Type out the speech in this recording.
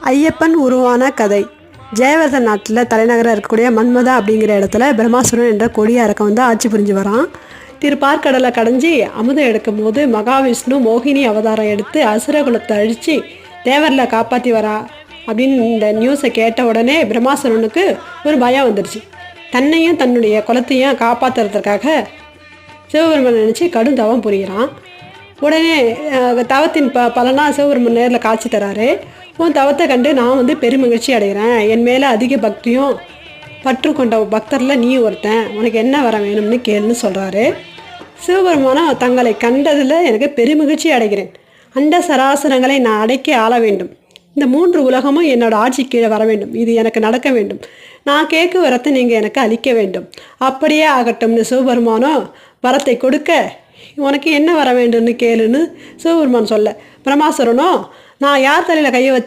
ஐயப்பன் உருவான கதை. ஜெயவர்தன் நாட்டில் தலைநகராக இருக்கக்கூடிய மன்மதா அப்படிங்கிற இடத்துல பிரம்மாசுரன் என்ற கொடிய அரக்கன் வந்து ஆட்சி புரிஞ்சு வரான். திருப்பார்கடலை கடைஞ்சி அமுதம் எடுக்கும் போது மகாவிஷ்ணு மோகினி அவதாரம் எடுத்து அசுரகுலத்தை அழித்து தேவரில் காப்பாற்றி வரா அப்படின்னு இந்த நியூஸை கேட்ட உடனே பிரம்மாசுரனுக்கு ஒரு பயம் வந்துடுச்சு. தன்னையும் தன்னுடைய குலத்தையும் காப்பாற்றுறதுக்காக சிவபெருமான் நினச்சி கடும் தவம் புரிகிறான். உடனே தவத்தின் பலனாக சிவபெருமான் நேரில் காட்சி தராரு. உன் தவத்தை கண்டு நான் வந்து பெருமகிழ்ச்சி அடைகிறேன். என் மேலே அதிக பக்தியும் பற்று கொண்ட பக்தரில் நீ ஒருத்தன், உனக்கு என்ன வர வேணும்னு கேளுன்னு சொல்கிறாரு. சிவபெருமானம் தங்களை கண்டதில் எனக்கு பெருமகிழ்ச்சி அடைகிறேன். அண்ட சராசரங்களை நான் அடக்கி ஆள வேண்டும். இந்த 3 உலகமும் என்னோடய ஆட்சி கீழே வர வேண்டும். இது எனக்கு நடக்க வேண்டும். நான் கேட்கும் வரத்தை நீங்கள் எனக்கு அளிக்க வேண்டும். அப்படியே ஆகட்டும்னு சிவபெருமானம் வரத்தை கொடுக்க, உனக்கு என்ன வர வேண்டும்னு கேளுன்னு சிவபெருமான் சொல்ல, பிரம்மாசுரனோ நான் யார் தலையில் கையை